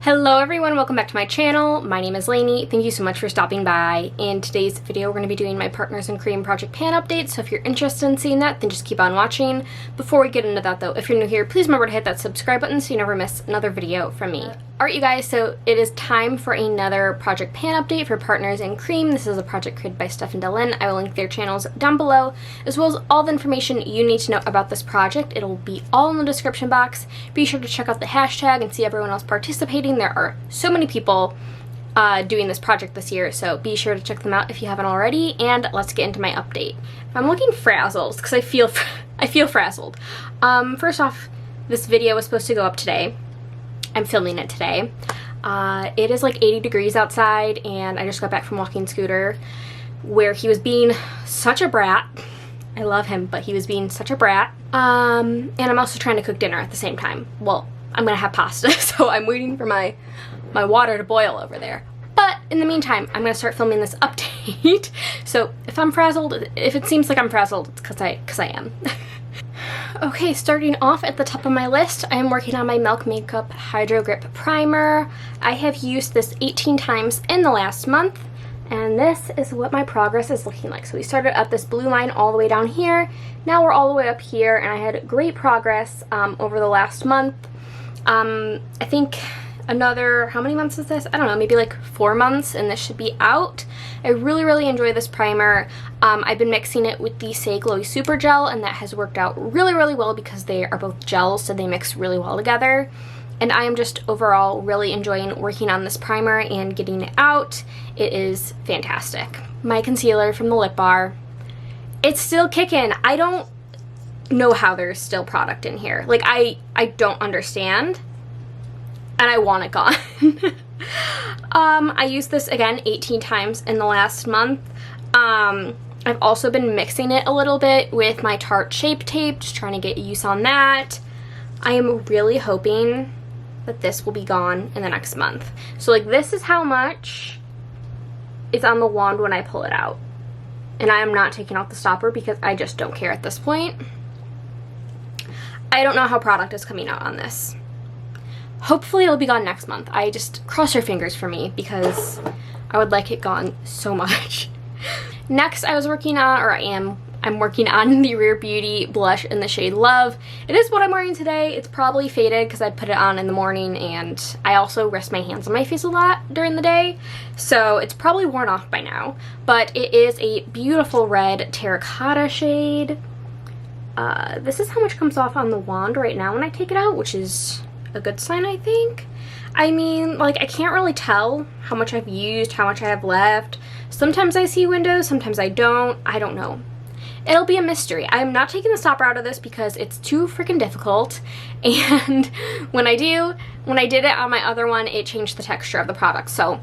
Hello everyone, welcome back to my channel. My name is Lainey. Thank you so much for stopping by. In today's video, we're going to be doing my Partners in Cream Project Pan update, so if you're interested in seeing that, then just keep on watching. Before we get into that though, if you're new here, please remember to hit that subscribe button so you never miss another video from me. Alright you guys, so it is time for another Project Pan update for Partners in Cream. This is a project created by Steph and DaLin. I will link their channels down below, as well as all the information you need to know about this project. It'll be all in the description box. Be sure to check out the hashtag and see everyone else participating. There are so many people doing this project this year, so be sure to check them out if you haven't already, and let's get into my update. I'm looking frazzled because I feel frazzled. First off, this video was supposed to go up today. I'm filming it today. It is like 80 degrees outside, and I just got back from walking Scooter, where he was being such a brat. I love him, but he was being such a brat. And I'm also trying to cook dinner at the same time. Well, I'm gonna have pasta, so I'm waiting for my water to boil over there. But in the meantime, I'm gonna start filming this update. So if I'm frazzled, if it seems like I'm frazzled, it's because I am. Okay, starting off at the top of my list, I am working on my Milk Makeup Hydro Grip Primer. I have used this 18 times in the last month, and this is what my progress is looking like. So we started at this blue line all the way down here. Now we're all the way up here, and I had great progress over the last month. I think another, how many months is this? I don't know, maybe like 4 months, and this should be out. I really enjoy this primer. I've been mixing it with the Say Glowy Super Gel, and that has worked out really well because they are both gels, so they mix really well together. And I am just overall really enjoying working on this primer and getting it out. It is fantastic. My concealer from the Lip Bar, it's still kicking. I don't know how there's still product in here. Like, I don't understand, and I want it gone. I used this again 18 times in the last month. I've also been mixing it a little bit with my Tarte Shape Tape, just trying to get use on that. I am really hoping that this will be gone in the next month. So like, this is how much is on the wand when I pull it out. And I am not taking out the stopper because I just don't care at this point. I don't know how product is coming out on this. Hopefully it'll be gone next month. I just cross your fingers for me because I would like it gone so much. Next, I was working on, or I'm working on the Rare Beauty blush in the shade Love. It is what I'm wearing today. It's probably faded because I put it on in the morning, and I also rest my hands on my face a lot during the day, so it's probably worn off by now. But it is a beautiful red terracotta shade. This is how much comes off on the wand right now when I take it out, which is a good sign, I think. I mean, like, I can't really tell how much I've used, how much I have left. Sometimes I see windows, sometimes I don't. I don't know. It'll be a mystery. I'm not taking the stopper out of this because it's too freaking difficult, and when I did it on my other one, it changed the texture of the product. So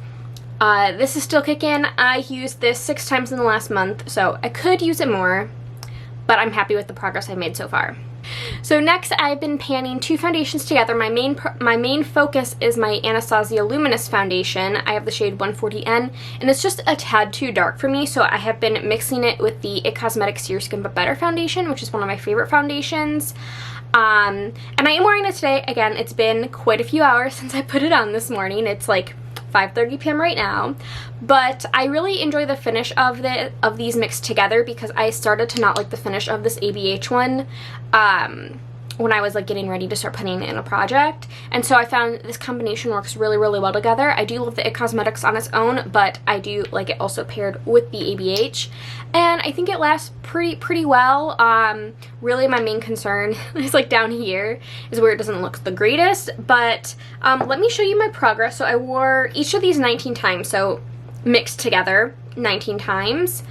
this is still kicking. I used this 6 times in the last month, so I could use it more, but I'm happy with the progress I've made so far. So next, I've been panning 2 foundations together. My main focus is my Anastasia Luminous foundation. I have the shade 140N, and it's just a tad too dark for me, so I have been mixing it with the IT Cosmetics Your Skin But Better foundation, which is one of my favorite foundations. And I am wearing it today. Again, it's been quite a few hours since I put it on this morning. It's like 5:30 p.m. right now, but I really enjoy the finish of these mixed together because I started to not like the finish of this ABH one when I was like getting ready to start putting it in a project, and so I found this combination works really well together. I do love the IT Cosmetics on its own, but I do like it also paired with the ABH, and I think it lasts pretty well. Really my main concern is like down here is where it doesn't look the greatest, but let me show you my progress. So I wore each of these 19 times, so mixed together 19 times.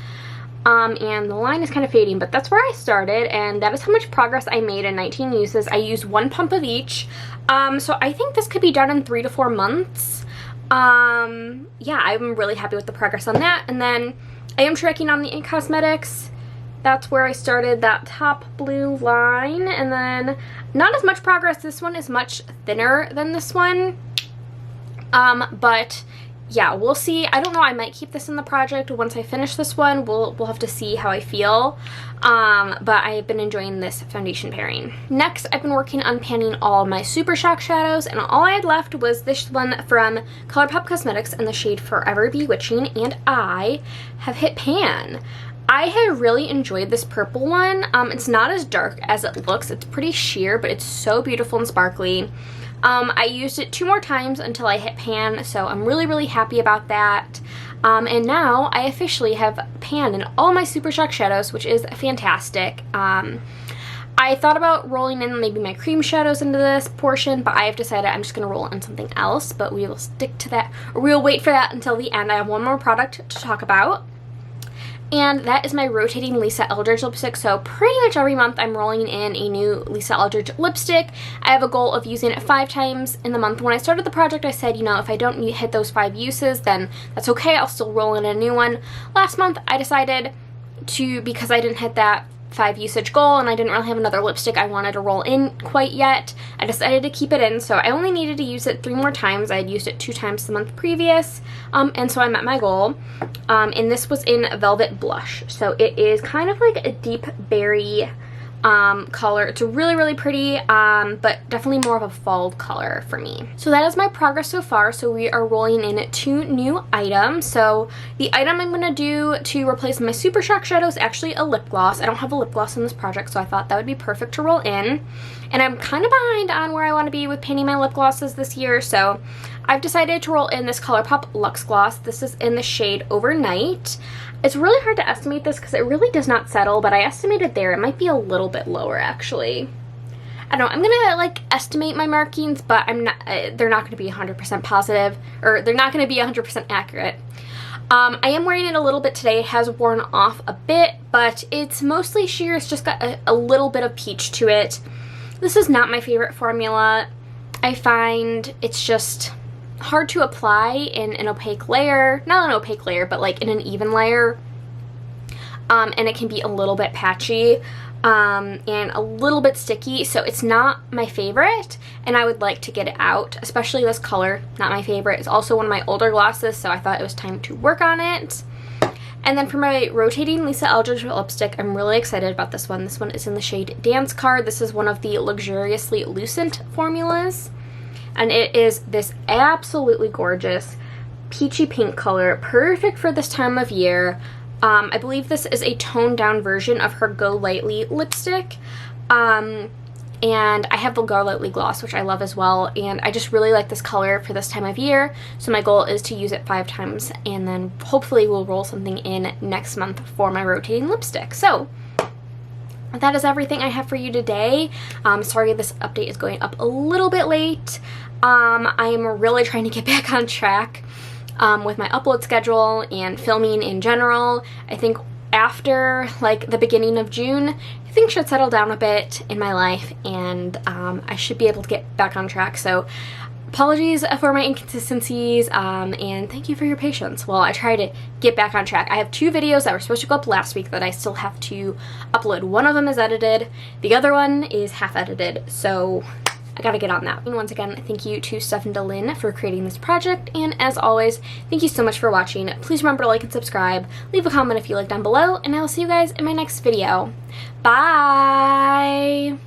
And the line is kind of fading, but that's where I started, and that is how much progress I made in 19 uses. I used 1 pump of each, so I think this could be done in 3 to 4 months. Yeah, I'm really happy with the progress on that. And then I am tracking on the IT Cosmetics. That's where I started, that top blue line, and then not as much progress. This one is much thinner than this one, but yeah, we'll see. I don't know, I might keep this in the project once I finish this one. We'll have to see how I feel. But I've been enjoying this foundation pairing. Next, I've been working on panning all my Super Shock shadows, and all I had left was this one from ColourPop Cosmetics in the shade Forever Bewitching, and I have hit pan. I have really enjoyed this purple one. It's not as dark as it looks. It's pretty sheer, but it's so beautiful and sparkly. I used it 2 more times until I hit pan, so I'm really happy about that. And now I officially have panned in all my Super Shock shadows, which is fantastic. I thought about rolling in maybe my cream shadows into this portion, but I have decided I'm just going to roll in something else, but we will stick to that, or we'll wait for that until the end. I have one more product to talk about. And that is my rotating Lisa Eldridge lipstick. So pretty much every month I'm rolling in a new Lisa Eldridge lipstick. I have a goal of using it 5 times in the month. When I started the project, I said, you know, if I don't hit those 5 uses, then that's okay. I'll still roll in a new one. Last month, I decided to, because I didn't hit that 5 usage goal and I didn't really have another lipstick I wanted to roll in quite yet, I decided to keep it in. So I only needed to use it 3 more times. I had used it 2 times the month previous, and so I met my goal. And this was in Velvet Blush. So it is kind of like a deep berry color. It's really pretty, but definitely more of a fall color for me. So that is my progress so far. So we are rolling in 2 new items. So the item I'm going to do to replace my Super Shock shadow is actually a lip gloss. I don't have a lip gloss in this project, so I thought that would be perfect to roll in. And I'm kind of behind on where I want to be with painting my lip glosses this year, so I've decided to roll in this ColourPop Luxe Gloss. This is in the shade Overnight. It's really hard to estimate this because it really does not settle, but I estimated there. It might be a little bit lower, actually. I don't know. I'm going to, like, estimate my markings, but I'm not. They're not going to be 100% positive, or they're not going to be 100% accurate. I am wearing it a little bit today. It has worn off a bit, but it's mostly sheer. It's just got a little bit of peach to it. This is not my favorite formula. I find it's just hard to apply in an opaque layer. Not an opaque layer, but like in an even layer. And it can be a little bit patchy and a little bit sticky, so it's not my favorite, and I would like to get it out, especially this color. Not my favorite. It's also one of my older glosses, so I thought it was time to work on it. And then for my rotating Lisa Eldridge lipstick, I'm really excited about this one. This one is in the shade Dance Card. This is one of the Luxuriously Lucent formulas. And it is this absolutely gorgeous peachy pink color, perfect for this time of year. I believe this is a toned down version of her Go Lightly lipstick. And I have the Go Lightly gloss, which I love as well, and I just really like this color for this time of year, so my goal is to use it 5 times, and then hopefully we'll roll something in next month for my rotating lipstick. So that is everything I have for you today. Sorry this update is going up a little bit late. I am really trying to get back on track with my upload schedule and filming in general. I think after like the beginning of June, things should settle down a bit in my life, and I should be able to get back on track. So apologies for my inconsistencies, and thank you for your patience while I try to get back on track. I have 2 videos that were supposed to go up last week that I still have to upload. One of them is edited, the other one is half edited, so I gotta get on that. And once again, thank you to Steph and DaLin for creating this project, and as always, thank you so much for watching. Please remember to like and subscribe, leave a comment if you like down below, and I will see you guys in my next video. Bye!